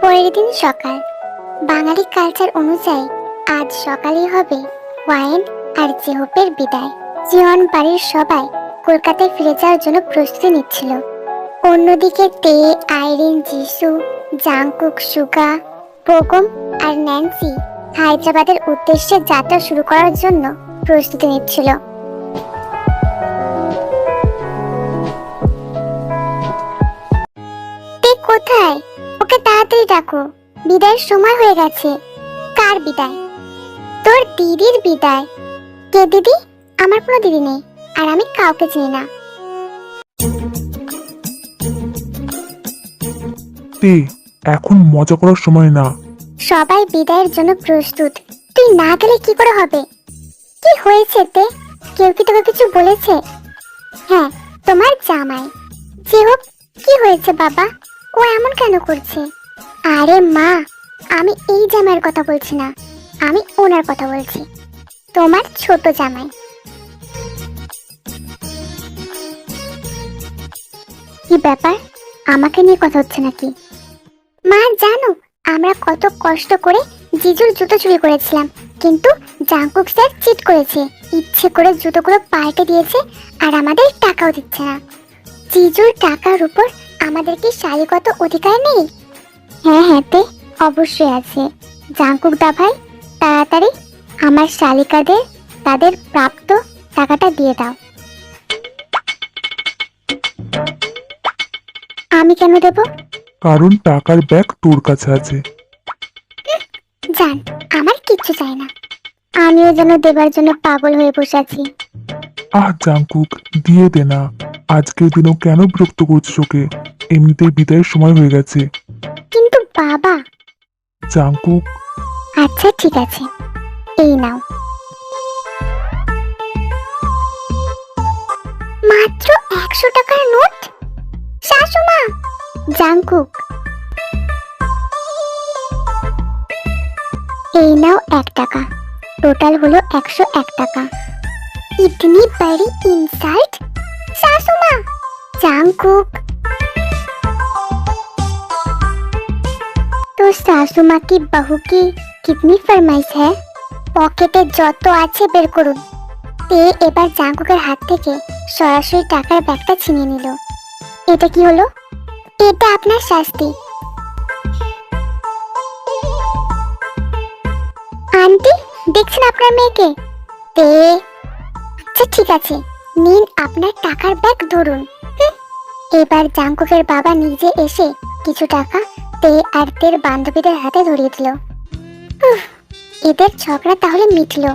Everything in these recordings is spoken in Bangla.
পরের দিন সকাল। বাঙালি কালচার অনুযায়ী আজ সকালেই হবে ওয়াইন আর জেহপের বিদায়। জিয়ন বাড়ির সবাই কলকাতায় ফিরে যাওয়ার জন্য প্রস্তুতি নিচ্ছিল। অন্যদিকে তে, আইরিন, যিশু, জাংকুক, সুগা, বোগম আর ন্যান্সি হায়দ্রাবাদের উদ্দেশ্যে যাত্রা শুরু করার জন্য প্রস্তুতি নিচ্ছিল। তে কোথায়? ওকে তাড়াতাড়ি ডাকো, বিদায়ের সময় হয়ে গেছে। কার বিদায়? তোর দিদির বিদায়। কে দিদি? আমার কোনো দিদি নেই, আর আমি কাউকে চিনি না। তে, এখন মজা করার সময় না। সবাই বিদায়ের জন্য প্রস্তুত, তুই না গেলে কি করে হবে? কি হয়েছে তে? কেউ কি তোকে কিছু বলেছে? হ্যাঁ, তোমার জামাই। যে হোক, কি হয়েছে বাবা? ও এমন কেন করছে? আরে মা, আমি এই জামাইয়ের কথা বলছি না, আমি ওনার কথা বলছি, তোমার ছোট জামাই। কি ব্যাপার, আমাকে নিয়ে কথা হচ্ছে নাকি? মা জানো, আমরা কত কষ্ট করে জিজুর জুতো চুরি করেছিলাম, কিন্তু জাংকুক স্যার চিট করেছে, ইচ্ছে করে জুতোগুলো পাল্টে দিয়েছে আর আমাদের টাকাও দিচ্ছে না। জিজুর টাকার উপর আমাদের কি শালীগত অধিকার নেই? হ্যাঁ হ্যাঁ তে, অবশ্যই আছে। জাংকুক দা ভাই, তাড়াতাড়ি আমার শালিকাদের তাদের প্রাপ্ত টাকাটা দিয়ে দাও। আমি কেন দেব? কারণ টাকার ব্যাগ তোর কাছে আছে। জান, আমার কিচ্ছু চাই না। আমিও যেন দেবার জন্য পাগল হয়ে বসে আছি। জাংকুক, দিয়ে দে না। আজকের দিনও কেন বিরক্ত করছিস ওকে? এমনিতেই বিদায়ের সময় হয়ে গেছে। কিন্তু বাবা। জাংকুক। আচ্ছা ঠিক আছে, এই নাও। মাত্র 100 টাকার নোট? শাশুমা! জাংকুক, এই নাও 1 টাকা, টোটাল হলো 101 টাকা। इतनी बड़ी इंसल्ट! শাশুমা! জাংকুক, तो सासू माँ की बहू की कितनी फरमाइश है? পকেটে যত আছে বের করুন। তে এবার জাংকুকের হাত থেকে সরাসরি টাকার ব্যাগটা ছিনিয়ে নিল। এটা কি হলো? এটা আপনার শাস্তি। আন্টি, দেখছেন আপনার মেয়েকে? তে, আচ্ছা ঠিক আছে, নিন আপনার টাকার ব্যাগ ধরুন। এবার জাংকুকের বাবা নিজে এসে কিছু টাকা তে আর তের বান্ধবীদের হাতে ধরিয়ে দিল। এদের ঝগড়া তাহলে মিটলো।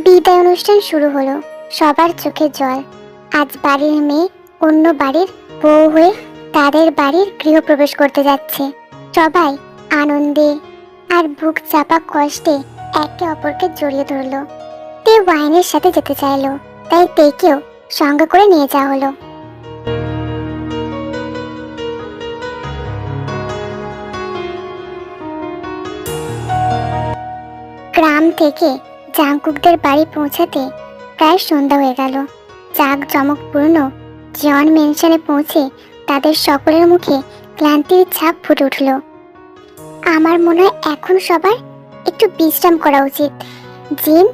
বিদায় অনুষ্ঠান শুরু হলো। সবার চোখে জল। আজ বাড়ির মেয়ে অন্য বাড়ির বউ হয়ে তাদের বাড়ির গৃহপ্রবেশ করতে যাচ্ছে। সবাই আনন্দে আর বুক চাপা কষ্টে একে অপরকে জড়িয়ে ধরলো। তে ওয়াইনের সাথে যেতে চাইলো, তাই তেকেও সঙ্গে করে নিয়ে যাওয়া হলো। গ্রাম থেকে জাংকুকদের বাড়ি পৌঁছাতে প্রায় সন্ধ্যা হয়ে গেল। জাঁকজমকপূর্ণ জন মেনশনে পৌঁছে তাদের সকলের মুখে ক্লান্তির ছাপ ফুটে উঠল। আমার মনে হয় এখন সবার একটু বিশ্রাম করা উচিত। জিন,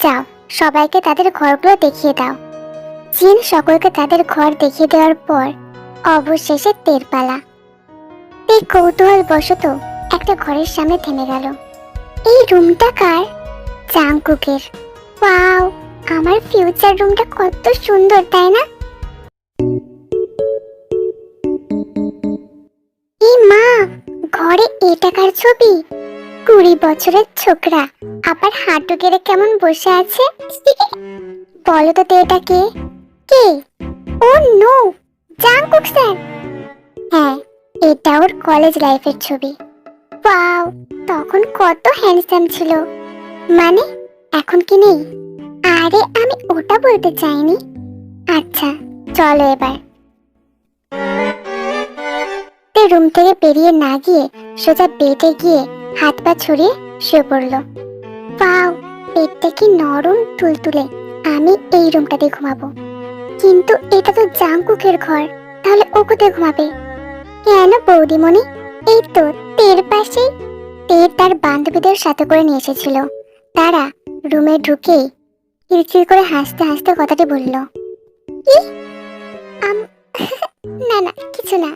যাও সবাইকে তাদের ঘরগুলো দেখিয়ে দাও। জিন সকলকে তাদের ঘর দেখিয়ে দেওয়ার পর অবশেষে তের পালা। তে কৌতূহল বশত একটা ঘরের সামনে থেমে গেল। এই রুমটা কার? জাংকুকের। ওয়াও, আমার ফিউচার রুমটা কত সুন্দর, তাই না? এই মা, ঘরে এটা কার ছবি? 20 বছরের ছোকরা, আবার হাঁটু গেড়ে কেমন বসে আছে। বলো তো এটা কে? কে? ও নো, জাংকুক স্যার। হ্যাঁ, এটা ওর কলেজ লাইফের ছবি। ওয়াও, তখন কত হ্যান্ডসাম ছিল। মানে এখন কি নেই? আরে আমি ওটা বলতে চাইনি। আচ্ছা চলো এবার। রুম থেকে বেরিয়ে না গিয়ে সোজা বেডে গিয়ে হাত পা ছড়িয়ে শুয়ে পড়লো। পাও, পেটটা কি নরম তুলতুলে। আমি এই রুমটাতে ঘুমাবো। কিন্তু এটা তো জাংকুকের ঘর, তাহলে ও কোথায় ঘুমাবে? কেন বৌদিমণি, এই তো তের পাশেই। তে তার বান্ধবীদের সাথে করে নিয়ে এসেছিল। তারা রুমে ঢুকেই কিরকির করে হাসতে হাসতে কথাটি বলল, কি? না না, কিছু না।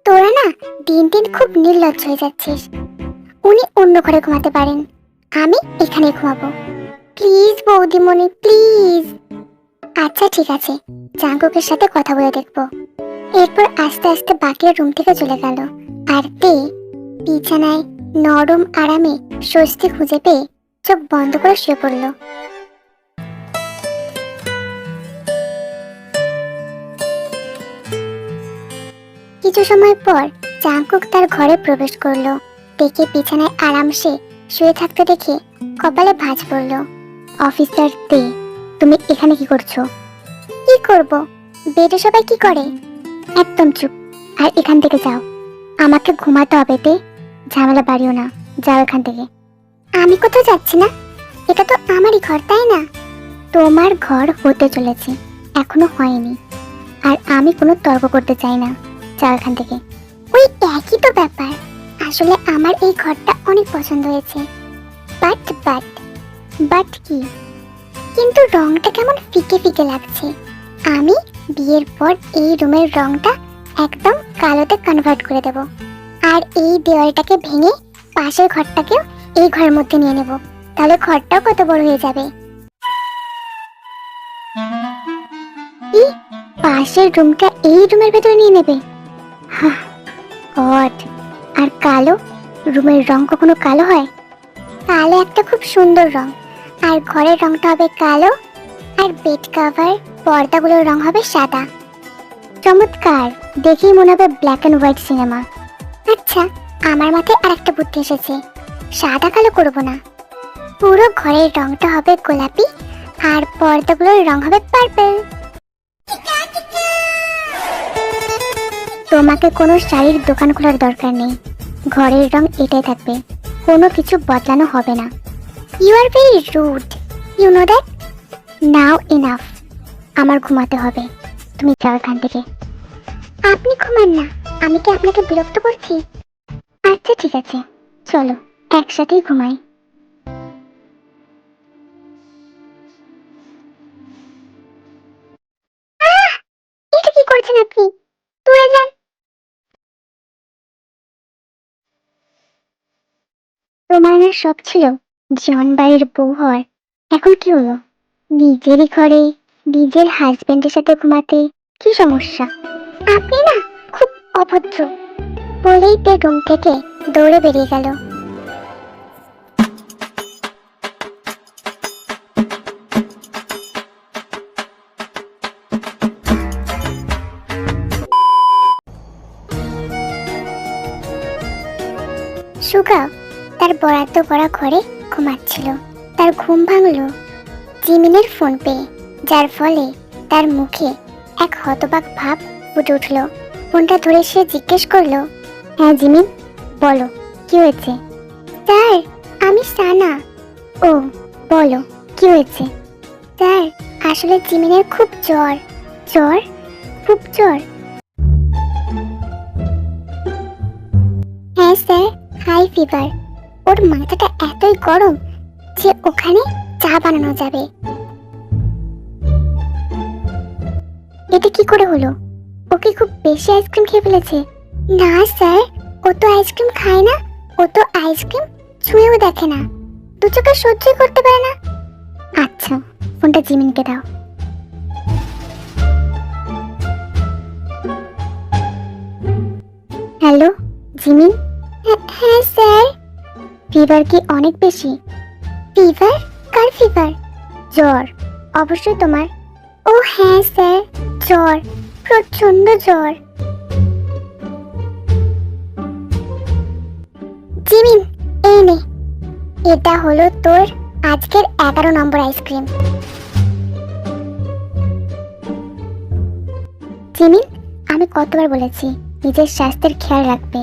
তোরা না দিন দিন খুব নির্লজ্জ হয়ে যাচ্ছিস। উনি অন্য ঘরে ঘুমাতে পারেন, আমি এখানে ঘুমাবো। প্লিজ বৌদিমণি, প্লিজ। আচ্ছা ঠিক আছে, জাঙ্কুকের সাথে কথা বলে দেখবো। এরপর আস্তে আস্তে বাকিরা রুম থেকে চলে গেল। আর তে বিছানায় নরম আরামে স্বস্তি খুঁজে পেয়ে চোখ বন্ধ করে শুয়ে পড়ল। কিছু সময় পর জাংকুক তার ঘরে প্রবেশ করলো। দেখে বিছানায় আরামসে শুয়ে থাকতে দেখে কপালে ভাঁজ পড়ল। অফিসার তে, তুমি এখানে কি করছো? কি করব, বেডে সবাই কি করে? একদম চুপ, আর এখান থেকে যাও। আমাকে ঘুমাতে হবে তে, ঝামেলা বাড়িও না, যাও এখান থেকে। আমি কোথাও যাচ্ছি না, এটা তো আমারই ঘর, তাই না? তোমার ঘর হতে চলেছে, এখনো হয়নি। আর আমি কোনো তর্ক করতে চাই না, যাও এখান থেকে। ওই একই তো ব্যাপার। আসলে আমার এই ঘরটা অনেক পছন্দ হয়েছে। বাট বাট বাট কি? কিন্তু রংটা কেমন ফিকে ফিকে লাগছে। আমি বিয়ের পর এই রুমের রংটা একদম কালোতে কনভার্ট করে দেব। আর এই দেওয়ালটাকে ভেঙে পাশের ঘরটাকেও এই ঘরের মধ্যে নিয়ে নেব। তাহলে ঘরটাও কত বড় হয়ে যাবে। পাশের রুমটা এই রুমের ভেতরে নিয়ে নেবে? হট। আর কালো, রুমের রং কখনো কালো হয়? কালো একটা খুব সুন্দর রং। আর ঘরের রংটা হবে কালো, আর বেড কভার পর্দাগুলোর রং হবে সাদা। চমৎকার, দেখেই মনে হবে ব্ল্যাক অ্যান্ড হোয়াইট সিনেমা। আচ্ছা, আমার মাথায় আরেকটা বুদ্ধি এসেছে। সাদা কালো করব না, পুরো ঘরের রংটা হবে গোলাপি, আর পর্দাগুলোর রং হবে পার্পল। তোমাকে কোনো শাড়ির দোকান খোলার দরকার নেই, ঘরের রং এটাই থাকবে, কোনো কিছু বদলানো হবে না। You are very rude, you know that. Now enough, আমার ঘুমাতে হবে, তুমি যাও এখান থেকে। আপনি ঘুমান না, আমি কি আপনাকে বিরক্ত করছি? আচ্ছা ঠিক আছে, চলো একসাথেই ঘুমাই। এটা কি করছেন আপনি? দূরে যান। তোমার না শখ ছিল জন বাড়ির বউ হওয়ার, এখন কি হলো? নিজেরই ঘরে নিজের হাজবেন্ডের সাথে ঘুমাতে কি সমস্যা? আপনি না খুব অভদ্র, বলেই তে রুম থেকে দৌড়ে বেরিয়ে গেল। সুগা তার বরাদ্দ করা ঘরে ঘুমাচ্ছিল। তার ঘুম ভাঙল জিমিনের ফোন পেয়ে, যার ফলে তার মুখে এক হতবাক ভাব ফুটে উঠল। ফোনটা ধরে সে জিজ্ঞেস করলো, হ্যাঁ জিমিন, বলো কি হয়েছে? স্যার, আমি সানা। ও, বলো কি হয়েছে? স্যার, আসলে জিমিনের খুব জ্বর। জ্বর? খুব জ্বর? হ্যাঁ স্যার, হাই ফিভার। ওর মাথাটা এতই গরম যে ওখানে চা বানানো যাবে। এটা কি করে হলো? ও কি খুব বেশি আইসক্রিম খেয়ে ফেলেছে? না স্যার, ও তো আইসক্রিম খায় না, ও তো আইসক্রিম ছুঁয়েও দেখে না, দু চোখে সহ্যই করতে পারে না। আচ্ছা, ফোনটা জিমিনকে দাও। Hello Jimin. হ্যাঁ স্যার। ফিভার কি অনেক বেশি? ফিভার? কার ফিভার? জ্বর, অবশ্যই তোমার। ও হ্যাঁ স্যার, জ্বর, প্রচন্ড জ্বর। জিমিন, এই নে, এটা হলো তোর আজকের 11 নম্বর আইসক্রিম। জিমিন, আমি কতবার বলেছি নিজের স্বাস্থ্যের খেয়াল রাখবে,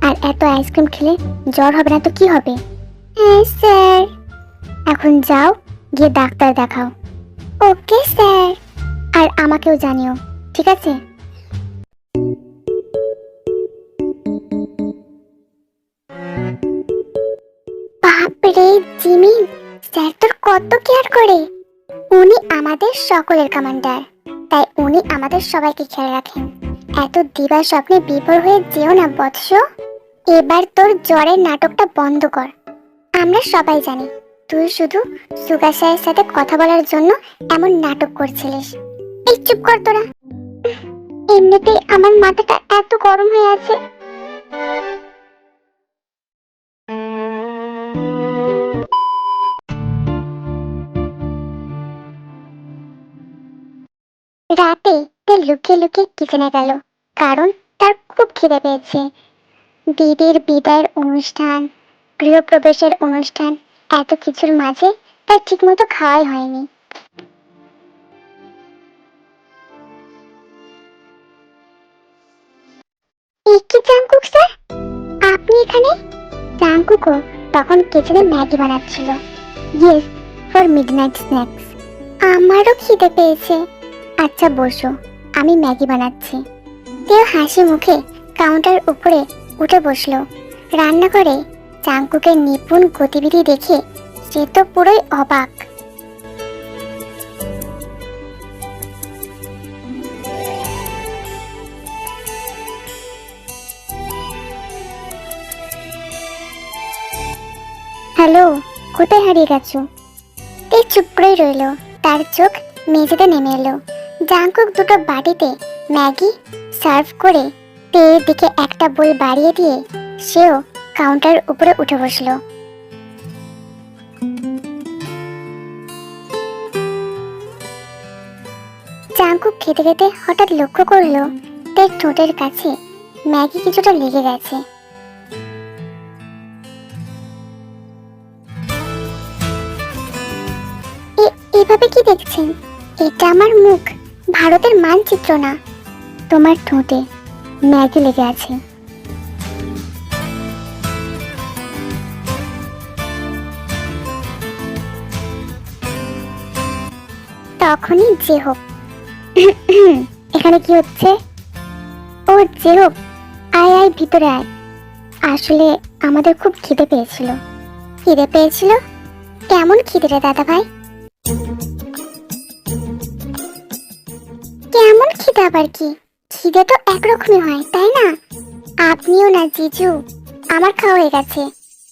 আর এত আইসক্রিম খেলে জ্বর হবে না তো কি হবে? হ্যাঁ স্যার। এখন যাও, গিয়ে ডাক্তার দেখাও। ওকে স্যার, আর আমাকেও জানিও, ঠিক আছে? বাপরে জিমি, স্যার তোর কত কেয়ার করে। উনি আমাদের সকলের কমান্ডার, তাই উনি আমাদের সবাইকে খেয়াল রাখেন। এত দিবা স্বপ্নে বিভোর হয়ে যেও না বৎস। এবার তোর জ্বরের নাটকটা বন্ধ কর। আমরা সবাই জানি তুই শুধু সুগা স্যারের সাথে কথা বলার জন্য এমন নাটক করছিলিস। এই চুপ কর তোরা। এমনিতেই আমার মাথাটা এত গরম হয়ে আছে। রাতে তে লুকিয়ে লুকিয়ে কিচেনে গেল, কারণ তার খুব খিদে পেয়েছে। দিদির বিদায়ের অনুষ্ঠান, গৃহপ্রবেশের অনুষ্ঠান, এত কিছুর মাঝে তার ঠিকমতো খাওয়াই হয়নি। কি জাঙ্কুক স্যার, আপনি এখানে? জাঙ্কুকও তখন কিচেনে ম্যাগি বানাচ্ছিল। Yes, for midnight snacks. আমারও খিদে পেয়েছে। আচ্ছা বসো, আমি ম্যাগি বানাচ্ছি। তেও হাসি মুখে কাউন্টার উপরে উঠে বসলো। রান্নাঘরে জাঙ্কুকের নিপুণ গতিবিধি দেখে সে তো পুরোই অবাক। হ্যালো, কোথায় হারিয়ে গেছো? তে চুপ করে রইল, তার চোখ মেঝেতে নেমে এলো। জাঙ্কুক দুটো বাটিতে ম্যাগি সার্ভ করে তের দিকে একটা বোল বাড়িয়ে দিয়ে সেও কাউন্টার উপরে উঠে বসলো। জাঙ্কুক খেতে খেতে হঠাৎ লক্ষ্য করলো তের ঠোঁটের কাছে ম্যাগি কিছুটা লেগে গেছে। এভাবে কি দেখছেন? এটা আমার মুখ, ভারতের মানচিত্র না। তোমার ঠোঁটে ম্যাগি লেগে আছে। তখনই যে হোক, এখানে কি হচ্ছে? ও যে হোক, আয় আয় ভিতরে আয়। আসলে আমাদের খুব খিদে পেয়েছিল। খিদে পেয়েছিল? কেমন খিদে রে দাদা ভাই? কেমন খিদে আবার কি? খিদে তো একরকমই হয়, তাই না? আপনিও না জিজু, আমার খাওয়া হয়ে গেছে,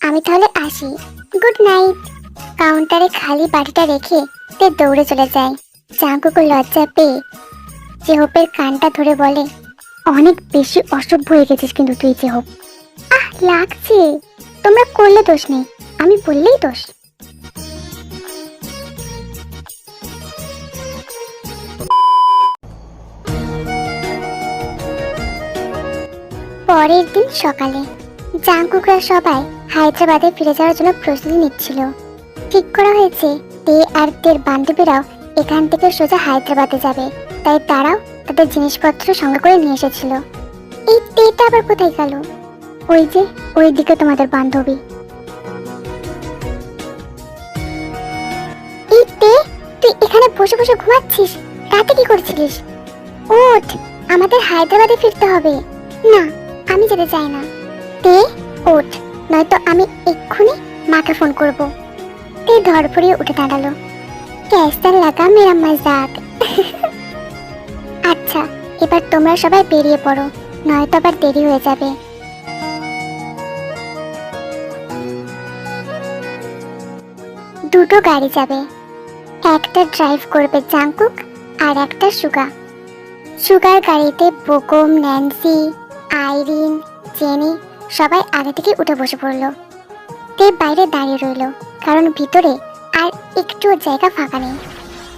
আমি তাহলে আসি। Good night. কাউন্টারে খালি বাটিটা রেখে তে দৌড়ে চলে যায়। জাঙ্কুকে লজ্জা পেয়ে চেহপের কানটা ধরে বলে, অনেক বেশি অসভ্য হয়ে গেছিস কিন্তু তুই চেহপ। আহ লাগছে, তোমরা করলে দোষ নেই, আমি বললেই দোষ। পরের দিন সকালে জাঙ্কুকরা সবাই হায়দ্রাবাদে ফিরে যাওয়ার জন্য প্রস্তুতি নিচ্ছিল। ঠিক করা হয়েছে তে আর তের বান্ধবীরাও এখান থেকে সোজা হায়দ্রাবাদে যাবে, তাই তারাও তাদের জিনিসপত্র সঙ্গে করে নিয়ে এসেছিল। এই তেটা আবার কোথায় গেল? ওই যে ওই দিকে তোমাদের বান্ধবী। এই তে, তুই এখানে বসে বসে ঘুমাচ্ছিস? রাতে কি করছিলিস? ওঠ, আমাদের হায়দ্রাবাদে ফিরতে হবে। না, আমি যেতে চাই না। তে ওঠ, নয়তো আমি এক্ষুনি মাকে ফোন করব। তে ধরফড়িয়ে উঠে দাঁড়ালো। ক্যাস্টার লাগা মেরা মজাক। আচ্ছা, এবার তোমরা সবাই বেরিয়ে পড়ো, নয়তো আবার দেরি হয়ে যাবে। দুটো গাড়ি যাবে, একটা ড্রাইভ করবে জাঙ্কুক আর একটা সুগা। সুগার গাড়িতে বোকম, ন্যান্সি, আইরিন, জেনি সবাই আগে থেকে উঠে বসে পড়লো। তে বাইরে দাঁড়িয়ে রইল, কারণ ভিতরে আর একটুও জায়গা ফাঁকা নেই।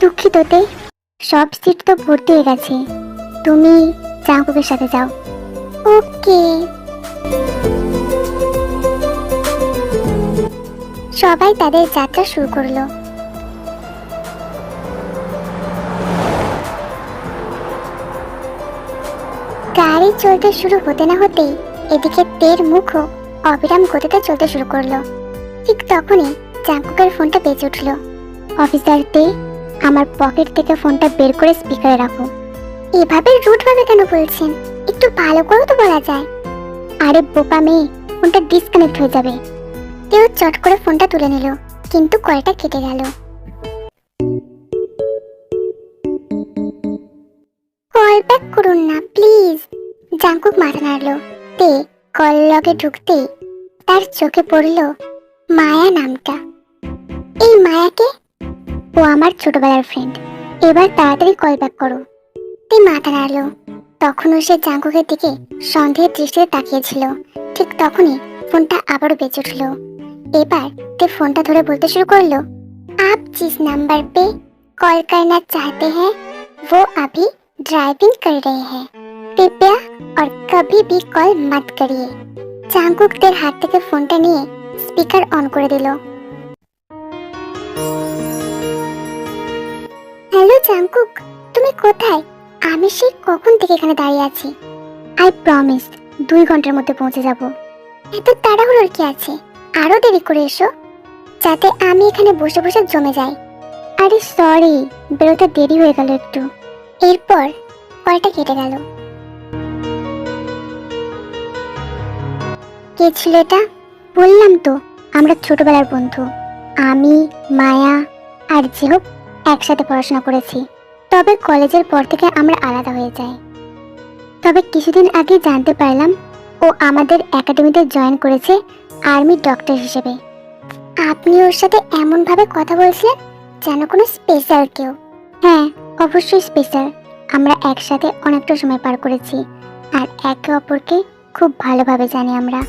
দুঃখিত তে, সব সিট তো ভর্তি হয়ে গেছে, তুমি জাঙ্কুকের সাথে যাও। ওকে। সবাই তাদের যাত্রা শুরু করলো। গাড়ি চলতে শুরু হতে না হতেই এদিকে তের মুখও অবিরাম গতিতে চলতে শুরু করলো। ঠিক তখনই জাঙ্কুকের ফোনটা বেজে উঠল। অফিসার তে, আমার পকেট থেকে ফোনটা বের করে স্পিকারে রাখো। এভাবে রুট ভাবে কেন বলছেন? একটু ভালো করে তো বলা যায়। আরে বোকা মেয়ে, ফোনটা ডিসকানেক্ট হয়ে যাবে। তেও চট করে ফোনটা তুলে নিল, কিন্তু কলটা কেটে গেল। কল ব্যাক করুন না প্লিজ। জাঙ্কুক মাথা নাড়লো। তে কল লগে ঢুকতেই তার চোখে পড়ল মায়া নামটা। এই মায়াকে? ও আমার ছোটবেলার ফ্রেন্ড। এবার তাড়াতাড়ি কল ব্যাক করো। তে মাথা নাড়লো। তখনও সে জাঙ্কুকের দিকে সন্দেহের দৃষ্টিতে তাকিয়েছিল। ঠিক তখনই ফোনটা আবারও বেজে উঠল। এবার তে ফোনটা ধরে বলতে শুরু করলো, आप जिस नंबर पे कॉल करना चाहते हैं वो अभी ड्राइविंग कर रहे हैं, कृपया और कभी भी कॉल मत करिए। জাঙ্কুকদের হাত থেকে ফোনটা নিয়ে স্পিকার অন করে দিল। হ্যালো জাঙ্কুক, তুমি কোথায়? আমি সেই কখন থেকে এখানে দাঁড়িয়ে আছি। আই প্রমিস 2 ঘন্টার মধ্যে পৌঁছে যাব। এত তাড়াহুড়োর কি আছে? আরো দেরি করে এসো, যাতে আমি এখানে বসে বসে জমে যাই। আরে সরি, বেরোতে দেরি হয়ে গেল একটু। এরপর কলটা কেটে গেল। কে ছিল এটা? বললাম তো, আমরা ছোটবেলার বন্ধু। আমি, মায়া আর জিহুক একসাথে পড়াশোনা করেছি। তবে কলেজের পর থেকে আমরা আলাদা হয়ে যাই। তবে কিছুদিন আগে জানতে পারলাম ও আমাদের একাডেমিতে জয়েন করেছে আর্মি ডক্টর হিসেবে। আপনি ওর সাথে এমন ভাবে কথা বলছিলেন যেন কোনো স্পেশাল কেউ। হ্যাঁ, অবশ্যই স্পেশাল। আমরা একসাথে অনেকটা সময় পার করেছি আর একে অপরকে খুব ভালোভাবে জানি আমরা।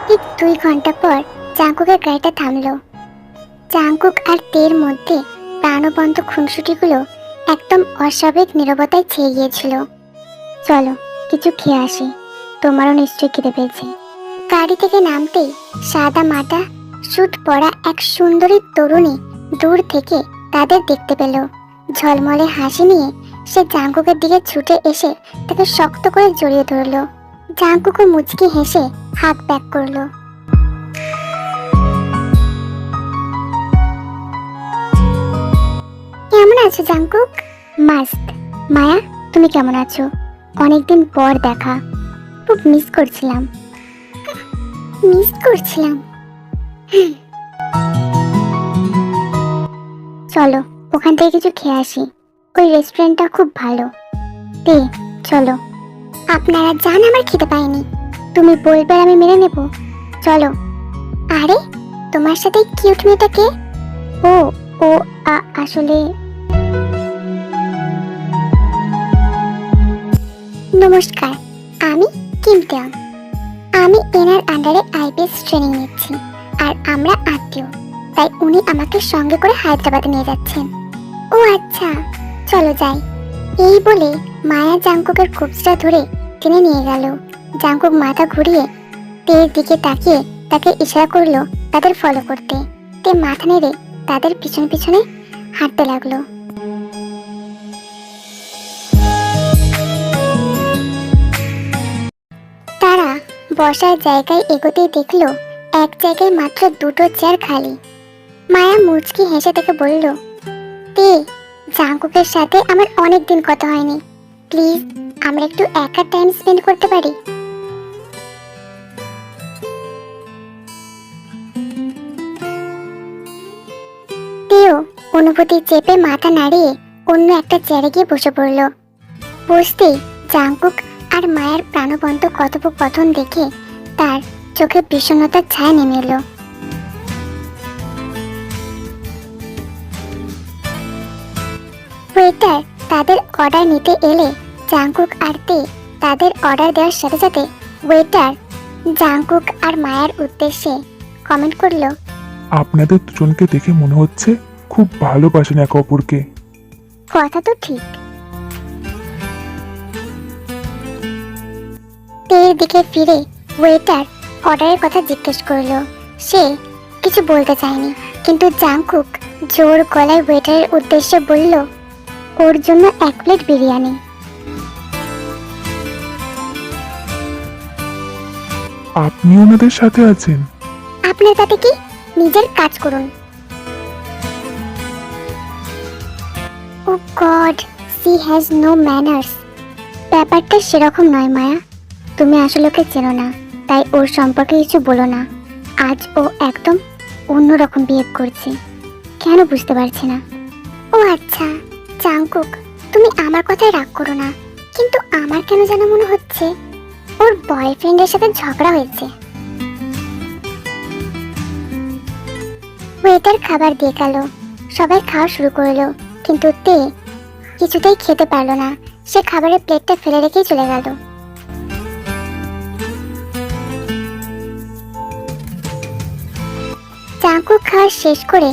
ঠিক 2 ঘন্টা পর জাঙ্কুকের গাড়িটা থামলো। জাঙ্কুক আর তের মধ্যে প্রাণবন্ত খুনসুটিগুলো একদম অস্বাভাবিক নীরবতায় ছেয়ে গিয়েছিল। চলো কিছু খেয়ে আসি, তোমারও নিশ্চয়ই খিদে পেয়েছে। গাড়ি থেকে নামতেই সাদা মাটা স্যুট পরা এক সুন্দরী তরুণী দূর থেকে তাদের দেখতে পেল। ঝলমলে হাসি নিয়ে সে জাঙ্কুকের দিকে ছুটে এসে তাকে শক্ত করে জড়িয়ে ধরলো। জাঙ্কুকও মুচকি হেসে হাত ব্যাক করলো। কেমন আছো জাঙ্কুক? মাস্ত। মায়া, তুমি কেমন আছো? অনেকদিন পর দেখা, খুব মিস করছিলাম। চলো ওখান থেকে কিছু খেয়ে আসি, ওই রেস্টুরেন্টটা খুব ভালো। তে চলো। আপনারা যান, আমার খেতে পাইনি। তুমি বলবে আমি মেনে নেব। চলো। আরে তোমার সাথে কিউট মেয়েটা কে? ও ও আসলে নমস্কার, আমি কিম টেয়ং। আমি এনার আন্ডারে আইপিএস ট্রেনিং নিচ্ছি আর আমরা আত্মীয়, তাই উনি আমাকে সঙ্গে করে হায়দ্রাবাদে নিয়ে যাচ্ছেন। ও আচ্ছা, চলো যাই। এই বলে মায়া জাঙ্কুকের কুপসটা ধরে টেনে নিয়ে গেল। জাঙ্কুক মাথা ঘুরিয়ে তের দিকে তাকিয়ে তাকে ইশারা করলো তাদের ফলো করতে। তে মাথা নেড়ে তাদের পিছনে পিছনে হাঁটতে লাগলো। তারা বসার জায়গায় এগোতেই দেখলো এক জায়গায় মাত্র 2টো চেয়ার খালি। মায়া মুচকি হেসে তাকে বলল, তে জাঙ্কুকের সাথে আমার অনেকদিন কথা হয়নি, প্লিজ আমরা একটু একা টাইম স্পেন্ড করতে পারি? তেও অনুভূতি চেপে মাথা নাড়িয়ে অন্য একটা চেয়ারে গিয়ে বসে পড়ল। বসতেই জাঙ্কুক আর মায়ের প্রাণবন্ত কথোপকথন দেখে তার চোখে বিষণ্ণতার ছায়া নেমে এলো। ওয়েটার তাদের অর্ডার নিতে এলে জাঙ্কুক আর তে তাদের অর্ডার দেওয়ার সাথে সাথে ওয়েটার জাঙ্কুক আর মায়ের উদ্দেশ্যে কমেন্ট করলো, আপনাদের দুজনকে দেখে মনে হচ্ছে খুব ভালোবাসেন একে অপরকে। কথা তো ঠিক। তের দিকে ফিরে ওয়েটার অর্ডারের কথা জিজ্ঞেস করলো। সে কিছু বলতে চায়নি, কিন্তু জাঙ্কুক জোর গলায় ওয়েটারের উদ্দেশ্যে বলল, ওর জন্য 1 প্লেট বিরিয়ানি। আপনি ওনাদের সাথে আছেন? আপনার তাতে কি? নিজের কাজ করুন। Oh god, she has no manners. ব্যাপারটা সেরকম নয় মায়া, তুমি আসলে ওকে চেনো না, তাই ওর সম্পর্কে কিছু বলো না। আজ ও একদম অন্যরকম বিহেভ করছে, কেন বুঝতে পারছি না। ও আচ্ছা জাংকুক, তুমি আমার কথায় রাগ করো না, কিন্তু আমার কেন যেন মনে হচ্ছে ওর বয়ফ্রেন্ডের সাথে ঝগড়া হয়েছে। ওয়েটার খাবার দিয়ে গেল, সবাই খাওয়া শুরু করলো, কিন্তু তে কিছুতেই খেতে পারলো না। সে খাবারের প্লেটটা ফেলে রেখেই চলে গেল। জাংকুক খাওয়া শেষ করে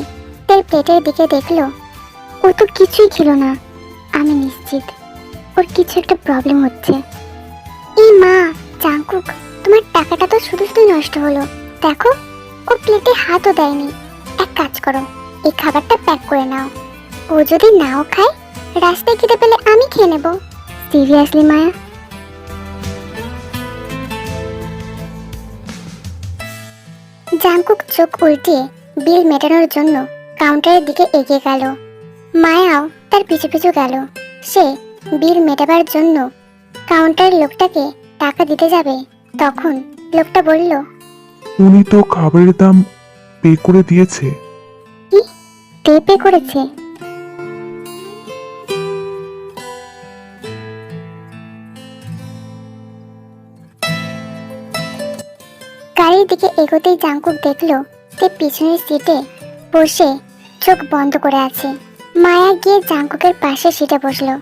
তের প্লেটের দিকে দেখলো, ও তো কিছুই খেলো না। আমি নিশ্চিত ওর কিছু একটা প্রবলেম হচ্ছে। এই মা, জাংকুক, তোমার টাকাটা তো শুধু শুধুই নষ্ট হলো। দেখো, ও প্লেটে হাতও দেয়নি। এক কাজ করো, এই খাবারটা প্যাক করে নাও। ও যদি নাও খায়, রাস্তায় খেতে পেলে আমি খেয়ে নেব। সিরিয়াসলি মায়া? জাংকুক চোখ উল্টিয়ে বিল মেটানোর জন্য কাউন্টারের দিকে এগিয়ে গেল। মায়াও তার পিছু পিছু গেল। সে বিল মেটাবার জন্য কাউন্টারের লোকটাকে টাকা দিতে যাবে, তখন লোকটা বলল, উনি তো খাবারের দাম পে করে দিয়েছে। কি? তে পে করেছে? গাড়ির দিকে এগোতেই জাংকুক দেখলো তে পিছনের সিটে বসে চোখ বন্ধ করে আছে। মায়া গিয়ে জাংকুকের পাশে সিটে বসলো।